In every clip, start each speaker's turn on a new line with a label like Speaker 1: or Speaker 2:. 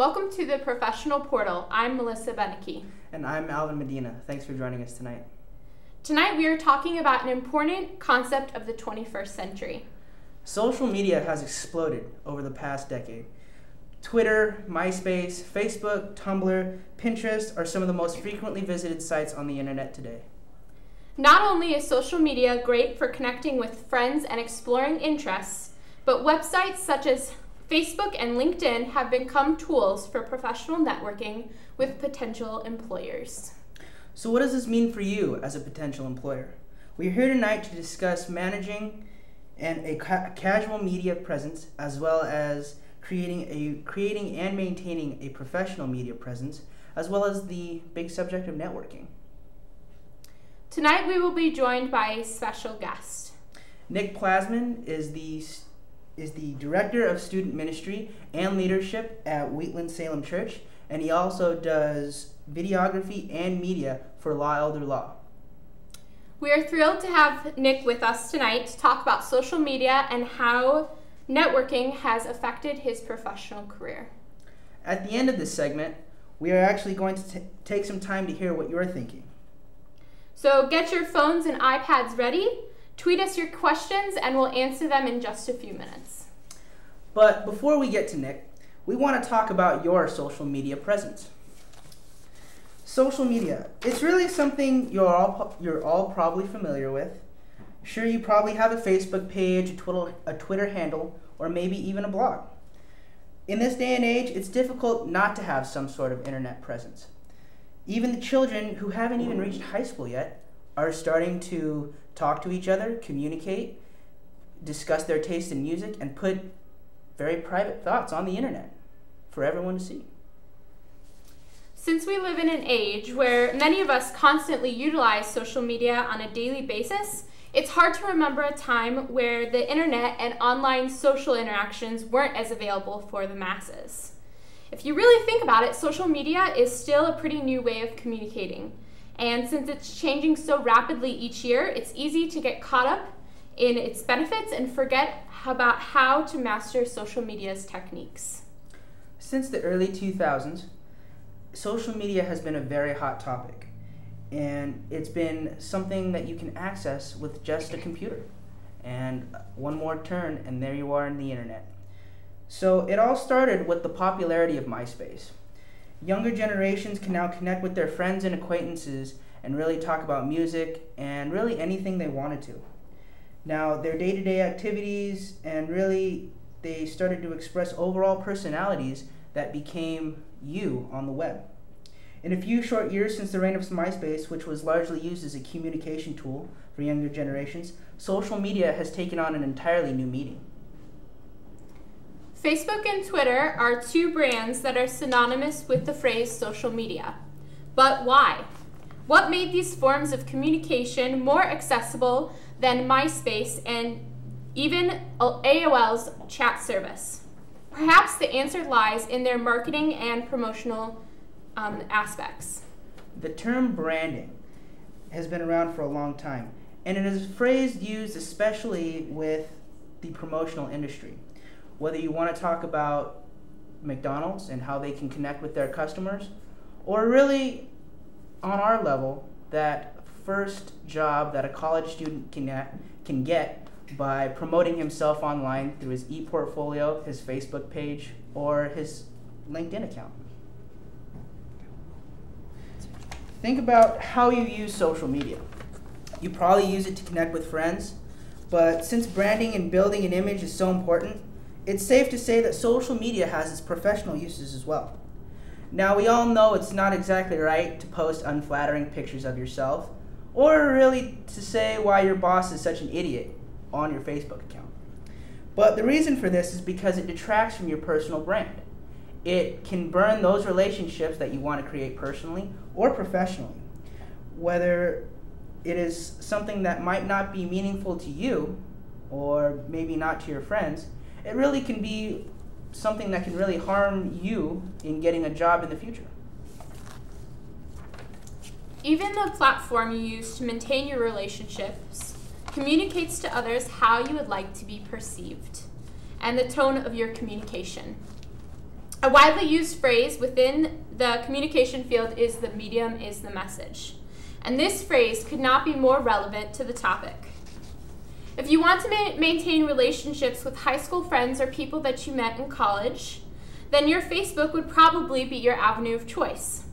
Speaker 1: Welcome to the Professional Portal. I'm Melissa Beneke.
Speaker 2: And I'm Alvin Medina. Thanks for joining us tonight.
Speaker 1: Tonight we are talking about an important concept of the 21st century.
Speaker 2: Social media has exploded over the past decade. Twitter, MySpace, Facebook, Tumblr, Pinterest are some of the most frequently visited sites on the internet today.
Speaker 1: Not only is social media great for connecting with friends and exploring interests, but websites such as Facebook and LinkedIn have become tools for professional networking with potential employers.
Speaker 2: So what does this mean for you as a potential employer? We are here tonight to discuss managing a casual media presence, as well as creating and maintaining a professional media presence, as well as the big subject of networking.
Speaker 1: Tonight we will be joined by a special guest.
Speaker 2: Nick Plasman is the Director of Student Ministry and Leadership at Wheatland Salem Church, and he also does videography and media for Law Elder Law.
Speaker 1: We are thrilled to have Nick with us tonight to talk about social media and how networking has affected his professional career.
Speaker 2: At the end of this segment, we are actually going to take some time to hear what you're thinking.
Speaker 1: So get your phones and iPads ready, tweet us your questions, and we'll answer them in just a few minutes.
Speaker 2: But before we get to Nick, we want to talk about your social media presence. Social media, it's really something you're all probably familiar with. Sure, you probably have a Facebook page, a Twitter handle, or maybe even a blog. In this day and age, it's difficult not to have some sort of internet presence. Even the children who haven't even reached high school yet are starting to talk to each other, communicate, discuss their taste in music, and put very private thoughts on the internet for everyone to see.
Speaker 1: Since we live in an age where many of us constantly utilize social media on a daily basis, it's hard to remember a time where the internet and online social interactions weren't as available for the masses. If you really think about it, social media is still a pretty new way of communicating. And since it's changing so rapidly each year, it's easy to get caught up in its benefits and forget about how to master social media's techniques.
Speaker 2: Since the early 2000s, social media has been a very hot topic, and it's been something that you can access with just a computer. And one more turn, and there you are in the internet. So it all started with the popularity of MySpace. Younger generations can now connect with their friends and acquaintances and really talk about music and really anything they wanted to. Now, their day-to-day activities, and really they started to express overall personalities that became you on the web. In a few short years since the reign of MySpace, which was largely used as a communication tool for younger generations, social media has taken on an entirely new meaning.
Speaker 1: Facebook and Twitter are two brands that are synonymous with the phrase social media. But why? What made these forms of communication more accessible than MySpace and even AOL's chat service? Perhaps the answer lies in their marketing and promotional aspects.
Speaker 2: The term branding has been around for a long time, and it is a phrase used especially with the promotional industry. Whether you want to talk about McDonald's and how they can connect with their customers, or really on our level, that first job that a college student can get by promoting himself online through his e-portfolio, his Facebook page, or his LinkedIn account. Think about how you use social media. You probably use it to connect with friends, but since branding and building an image is so important, it's safe to say that social media has its professional uses as well. Now, we all know it's not exactly right to post unflattering pictures of yourself, or really to say why your boss is such an idiot on your Facebook account. But the reason for this is because it detracts from your personal brand. It can burn those relationships that you want to create personally or professionally. Whether it is something that might not be meaningful to you, or maybe not to your friends, it really can be something that can really harm you in getting a job in the future.
Speaker 1: Even the platform you use to maintain your relationships communicates to others how you would like to be perceived and the tone of your communication. A widely used phrase within the communication field is the medium is the message. And this phrase could not be more relevant to the topic. If you want to maintain relationships with high school friends or people that you met in college, then your Facebook would probably be your avenue of choice.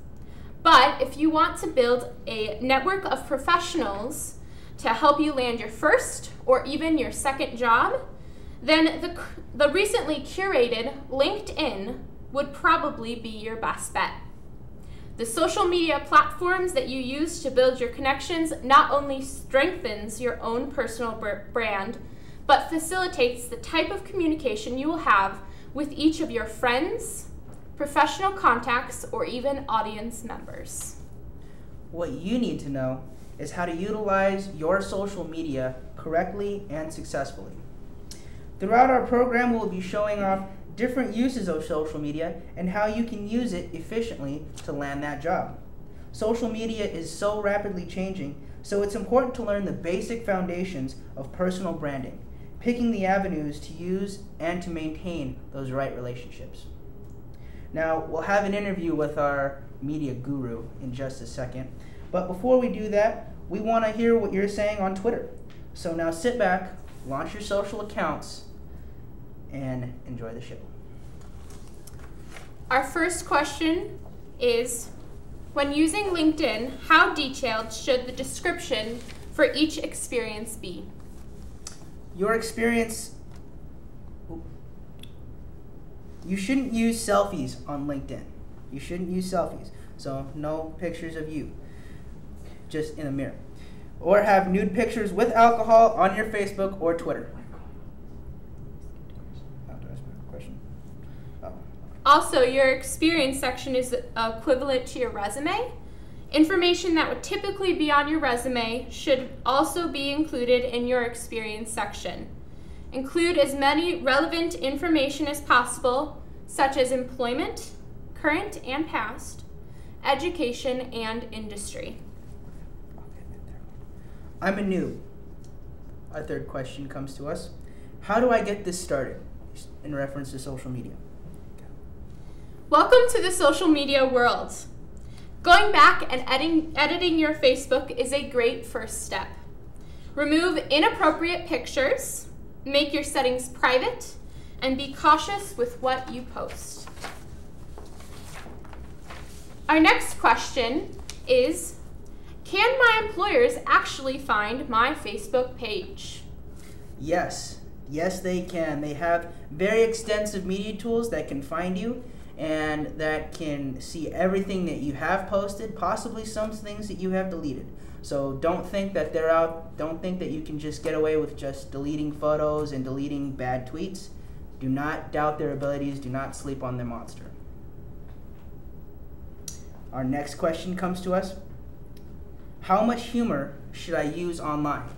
Speaker 1: But if you want to build a network of professionals to help you land your first or even your second job, then the recently curated LinkedIn would probably be your best bet. The social media platforms that you use to build your connections not only strengthens your own personal brand, but facilitates the type of communication you will have with each of your friends, professional contacts, or even audience members.
Speaker 2: What you need to know is how to utilize your social media correctly and successfully. Throughout our program, we'll be showing off different uses of social media and how you can use it efficiently to land that job. Social media is so rapidly changing, so it's important to learn the basic foundations of personal branding, picking the avenues to use and to maintain those right relationships. Now, we'll have an interview with our media guru in just a second, but before we do that, we want to hear what you're saying on Twitter. So now sit back, launch your social accounts, and enjoy the show.
Speaker 1: Our first question is, when using LinkedIn, how detailed should the description for each experience be?
Speaker 2: Your experience, you shouldn't use selfies on LinkedIn. You shouldn't use selfies. So no pictures of you, just in a mirror. Or have nude pictures with alcohol on your Facebook or Twitter.
Speaker 1: Also, your experience section is equivalent to your resume. Information that would typically be on your resume should also be included in your experience section. Include as many relevant information as possible, such as employment, current and past, education, and industry.
Speaker 2: I'm a noob. Our third question comes to us. How do I get this started in reference to social media?
Speaker 1: Welcome to the social media world. Going back and editing your Facebook is a great first step. Remove inappropriate pictures, make your settings private, and be cautious with what you post. Our next question is, can my employers actually find my Facebook page?
Speaker 2: Yes, they can. They have very extensive media tools that can find you and that can see everything that you have posted, possibly some things that you have deleted. So don't think that they're out, don't think that you can just get away with just deleting photos and deleting bad tweets. Do not doubt their abilities, do not sleep on their monster. Our next question comes to us. How much humor should I use online?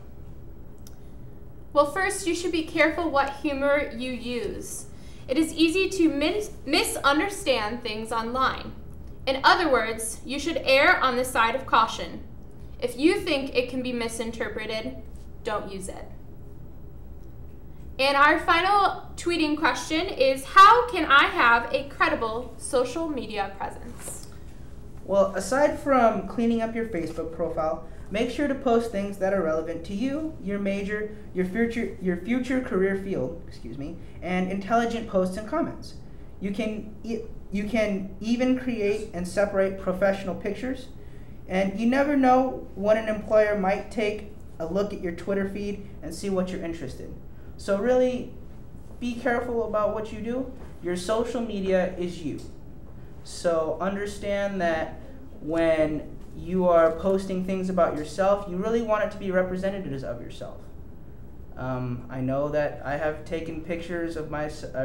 Speaker 1: Well, first, you should be careful what humor you use. It is easy to misunderstand things online. In other words, you should err on the side of caution. If you think it can be misinterpreted, don't use it. And our final tweeting question is, how can I have a credible social media presence?
Speaker 2: Well, aside from cleaning up your Facebook profile, make sure to post things that are relevant to you, your major, your future career field, and intelligent posts and comments. You can even create and separate professional pictures, and you never know when an employer might take a look at your Twitter feed and see what you're interested in. So really, be careful about what you do. Your social media is you. So understand that when you are posting things about yourself, you really want it to be representatives of yourself. I know that I have taken pictures of myself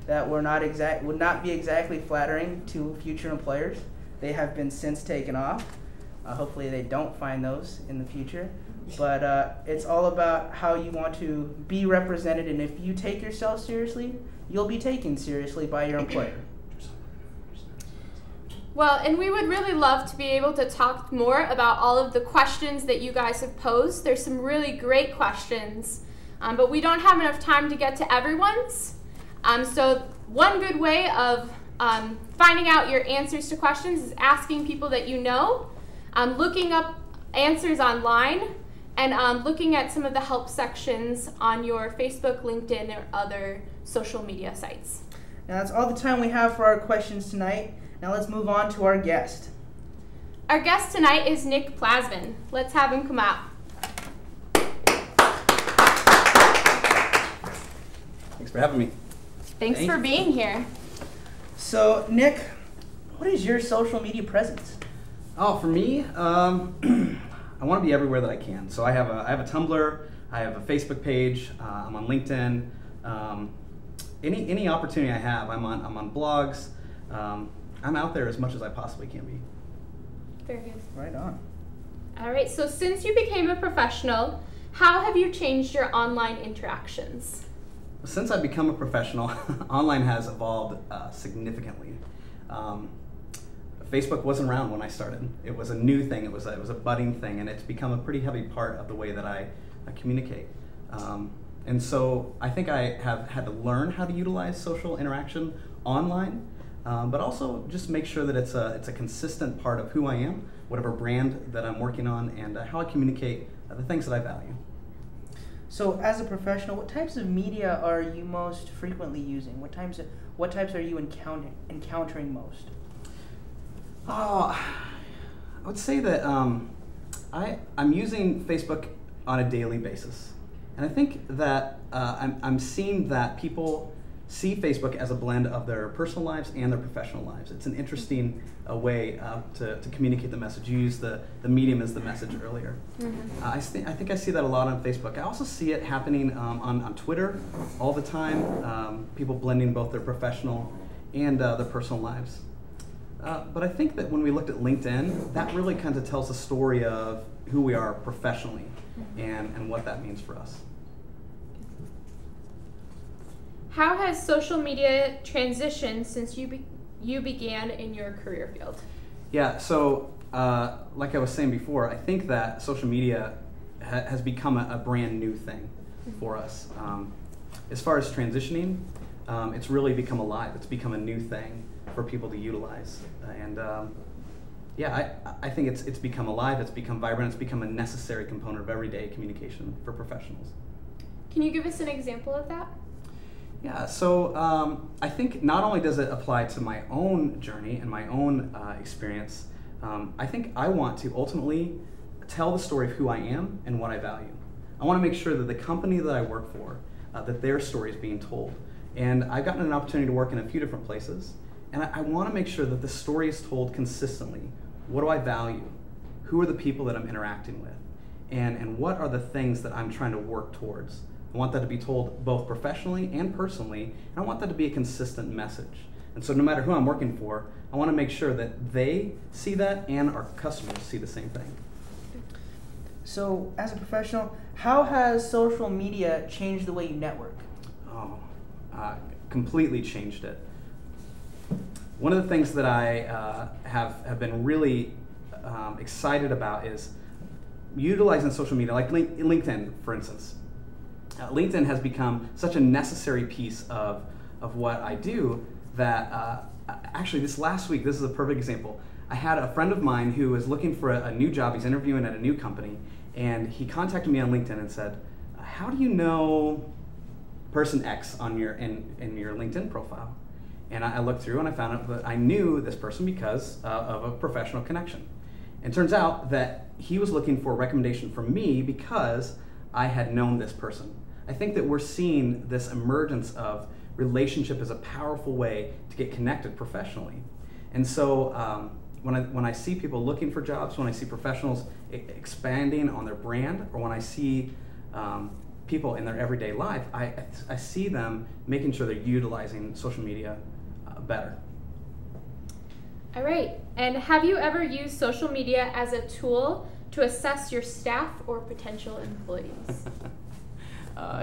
Speaker 2: that would not be exactly flattering to future employers. They have been since taken off. Hopefully they don't find those in the future. But it's all about how you want to be represented, and if you take yourself seriously, you'll be taken seriously by your employer.
Speaker 1: Well, and we would really love to be able to talk more about all of the questions that you guys have posed. There's some really great questions, but we don't have enough time to get to everyone's. So One good way of finding out your answers to questions is asking people that you know, looking up answers online, and looking at some of the help sections on your Facebook, LinkedIn, or other social media sites.
Speaker 2: Now that's all the time we have for our questions tonight. Now let's move on to our guest.
Speaker 1: Our guest tonight is Nick Plasman. Let's have him come out.
Speaker 3: Thanks for having me.
Speaker 1: Thanks for being here.
Speaker 2: So Nick, what is your social media presence?
Speaker 3: Oh, for me, I want to be everywhere that I can. So I have a Tumblr, I have a Facebook page, I'm on LinkedIn. Any opportunity I have, I'm on blogs. I'm out there as much as I possibly can be.
Speaker 1: Very good.
Speaker 2: Right on.
Speaker 1: All right, so since you became a professional, how have you changed your online interactions?
Speaker 3: Since I've become a professional, online has evolved significantly. Facebook wasn't around when I started. It was a new thing. It was a budding thing, and it's become a pretty heavy part of the way that I communicate. And so I think I have had to learn how to utilize social interaction online, but also just make sure that it's a consistent part of who I am, whatever brand that I'm working on, and how I communicate the things that I value.
Speaker 2: So as a professional, what types of media are you most frequently using? What types are you encountering most?
Speaker 3: Oh, I would say that I'm using Facebook on a daily basis. And I think that I'm seeing that people see Facebook as a blend of their personal lives and their professional lives. It's an interesting way to communicate the message. You used the medium as the message earlier. Mm-hmm. I think I see that a lot on Facebook. I also see it happening on Twitter all the time, people blending both their professional and their personal lives. But I think that when we looked at LinkedIn, that really kind of tells the story of who we are professionally and what that means for us.
Speaker 1: How has social media transitioned since you began in your career field?
Speaker 3: Yeah, so like I was saying before, I think that social media has become a brand new thing for us. As far as transitioning, it's really become alive. It's become a new thing for people to utilize. And yeah, I think it's become alive, it's become vibrant, it's become a necessary component of everyday communication for professionals.
Speaker 1: Can you give us an example of that?
Speaker 3: Yeah, so I think not only does it apply to my own journey and my own experience, I think I want to ultimately tell the story of who I am and what I value. I want to make sure that the company that I work for, that their story is being told. And I've gotten an opportunity to work in a few different places, and I want to make sure that the story is told consistently. What do I value? Who are the people that I'm interacting with? And what are the things that I'm trying to work towards? I want that to be told both professionally and personally, and I want that to be a consistent message. And so no matter who I'm working for, I want to make sure that they see that and our customers see the same thing.
Speaker 2: So as a professional, how has social media changed the way you network?
Speaker 3: Oh, completely changed it. One of the things that I have been really excited about is utilizing social media, like LinkedIn, for instance. LinkedIn has become such a necessary piece of what I do that actually this last week, this is a perfect example. I had a friend of mine who was looking for a new job. He's interviewing at a new company, and he contacted me on LinkedIn and said, how do you know person X on in your LinkedIn profile? And I looked through and I found out that I knew this person because of a professional connection. And it turns out that he was looking for a recommendation from me because I had known this person. I think that we're seeing this emergence of relationship as a powerful way to get connected professionally. And so when I see people looking for jobs, when I see professionals expanding on their brand, or when I see people in their everyday life, I see them making sure they're utilizing social media better.
Speaker 1: All right, and have you ever used social media as a tool to assess your staff or potential employees?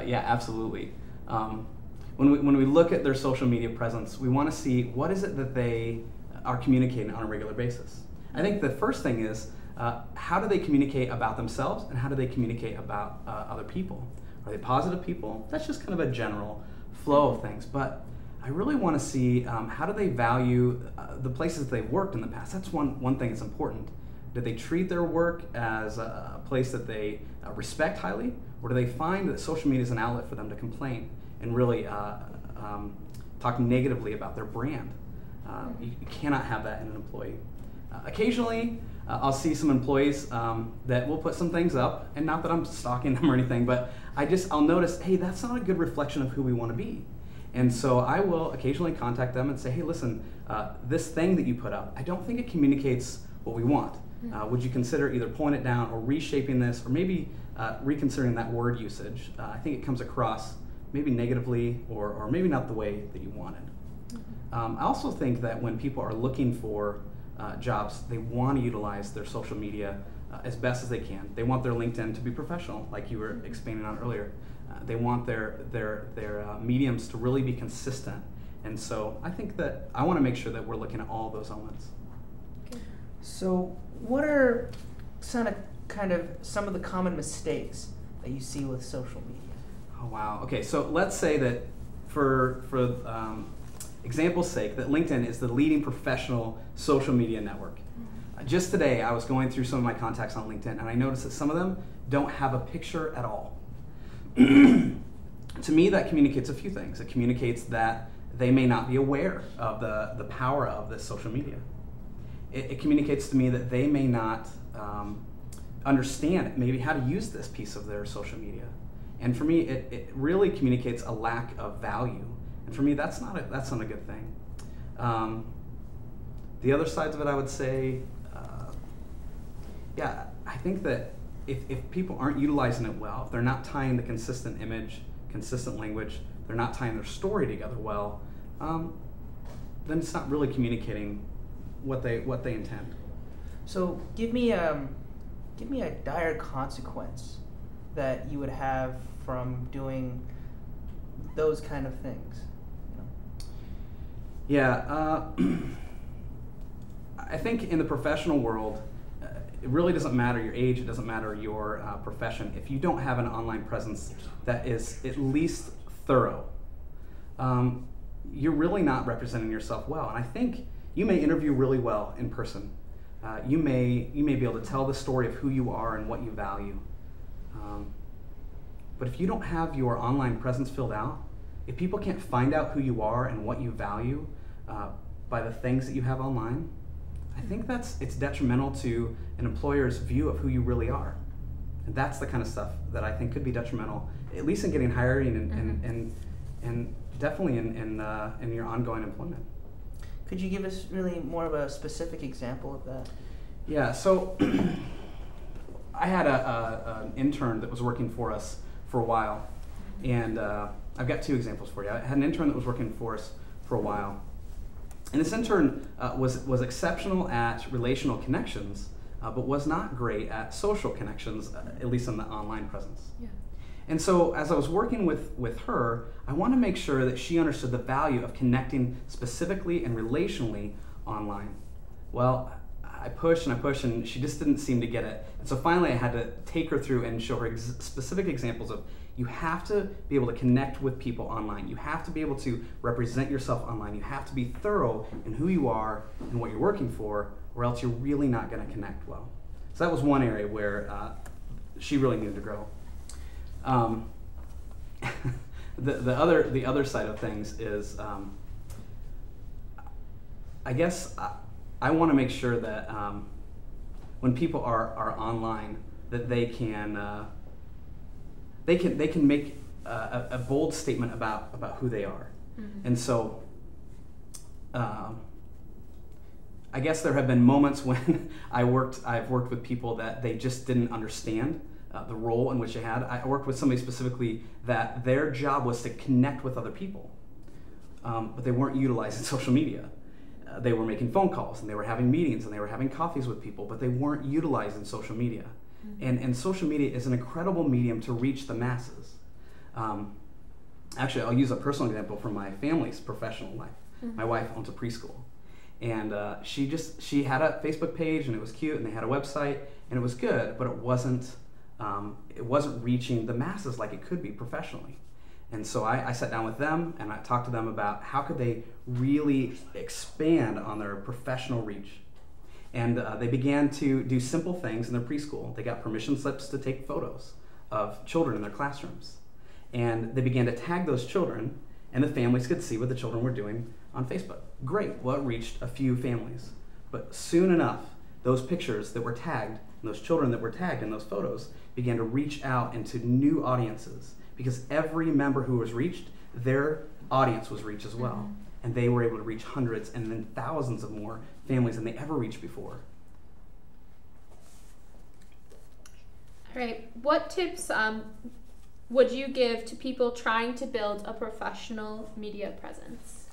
Speaker 3: Yeah, absolutely. When we look at their social media presence, we want to see what is it that they are communicating on a regular basis. I think the first thing is how do they communicate about themselves and how do they communicate about other people? Are they positive people? That's just kind of a general flow of things. But I really want to see how do they value the places they've worked in the past. That's one thing that's important. Do they treat their work as a place that they respect highly, or do they find that social media is an outlet for them to complain and really talk negatively about their brand? You cannot have that in an employee. Occasionally, I'll see some employees that will put some things up, and not that I'm stalking them or anything, but I'll notice, hey, that's not a good reflection of who we want to be. And so I will occasionally contact them and say, hey, listen, this thing that you put up, I don't think it communicates what we want. Would you consider either pulling it down or reshaping this, or maybe reconsidering that word usage? I think it comes across maybe negatively or maybe not the way that you wanted. I also think that when people are looking for jobs, they want to utilize their social media as best as they can. They want their LinkedIn to be professional, like you were expanding on earlier. They want their mediums to really be consistent. And so I think that I want to make sure that we're looking at all those elements.
Speaker 2: So what are some of the common mistakes that you see with social media?
Speaker 3: Oh, wow. Okay, so let's say that for example's sake, that LinkedIn is the leading professional social media network. Just today, I was going through some of my contacts on LinkedIn, and I noticed that some of them don't have a picture at all. To me, that communicates a few things. It communicates that they may not be aware of the power of this social media. It communicates to me that they may not understand maybe how to use this piece of their social media. And for me, it really communicates a lack of value. And for me, that's not a good thing. The other sides of it, I would say, I think that if people aren't utilizing it well, if they're not tying the consistent image, consistent language, they're not tying their story together well, then it's not really communicating what they intend.
Speaker 2: So give me a dire consequence that you would have from doing those kind of things.
Speaker 3: Yeah, I think in the professional world, it really doesn't matter your age, it doesn't matter your profession. If you don't have an online presence that is at least thorough, you're really not representing yourself well. And I think you may interview really well in person. You may be able to tell the story of who you are and what you value. But if you don't have your online presence filled out, if people can't find out who you are and what you value by the things that you have online, I think it's detrimental to an employer's view of who you really are. And that's the kind of stuff that I think could be detrimental, at least in getting hired and definitely in your ongoing employment.
Speaker 2: Could you give us really more of a specific example of that?
Speaker 3: Yeah, so I had an intern that was working for us for a while, and I've got two examples for you. I had an intern that was working for us for a while, and this intern was exceptional at relational connections, but was not great at social connections, at least in the online presence.
Speaker 1: Yeah.
Speaker 3: And so as I was working with her, I wanted to make sure that she understood the value of connecting specifically and relationally online. Well, I pushed and she just didn't seem to get it. And so finally I had to take her through and show her specific examples of you have to be able to connect with people online. You have to be able to represent yourself online. You have to be thorough in who you are and what you're working for, or else you're really not going to connect well. So that was one area where she really needed to grow. The other side of things is, I guess I want to make sure that when people are online, that they can make a bold statement about who they are. Mm-hmm. And so I guess there have been moments when I've worked with people that they just didn't understand the role in which they had. I worked with somebody specifically that their job was to connect with other people, but they weren't utilizing social media. They were making phone calls and they were having meetings and they were having coffees with people, but they weren't utilizing social media. Mm-hmm. And social media is an incredible medium to reach the masses. Actually, I'll use a personal example from my family's professional life. Mm-hmm. My wife owns a preschool, and she had a Facebook page and it was cute, and they had a website and it was good, but it wasn't reaching the masses like it could be professionally. And so I sat down with them and I talked to them about how could they really expand on their professional reach. And they began to do simple things in their preschool. They got permission slips to take photos of children in their classrooms. And they began to tag those children, and the families could see what the children were doing on Facebook. Great, well, it reached a few families. But soon enough, those pictures that were tagged, and those children that were tagged in those photos, began to reach out into new audiences, because every member who was reached, their audience was reached as well. And they were able to reach hundreds and then thousands of more families than they ever reached before.
Speaker 1: All right, what tips would you give to people trying to build a professional media presence?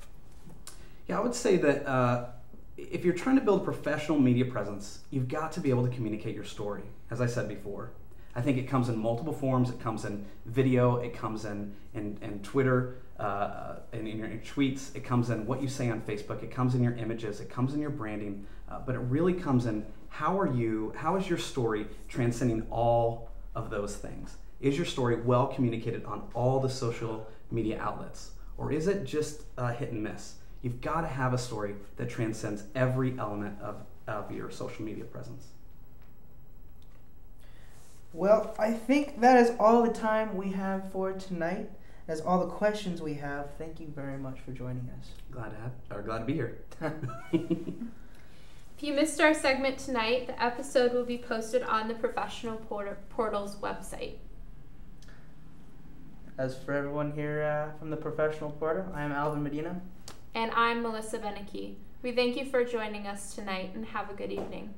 Speaker 3: Yeah, I would say that if you're trying to build a professional media presence, you've got to be able to communicate your story, as I said before. I think it comes in multiple forms. It comes in video, it comes in Twitter, in your tweets, it comes in what you say on Facebook, it comes in your images, it comes in your branding, but it really comes in how is your story transcending all of those things? Is your story well communicated on all the social media outlets? Or is it just hit and miss? You've got to have a story that transcends every element of your social media presence.
Speaker 2: Well, I think that is all the time we have for tonight. That's all the questions we have. Thank you very much for joining us.
Speaker 3: Glad to be here.
Speaker 1: If you missed our segment tonight, the episode will be posted on the Professional Portal's website.
Speaker 2: As for everyone here from the Professional Portal, I am Alvin Medina.
Speaker 1: And I'm Melissa Beneke. We thank you for joining us tonight and have a good evening.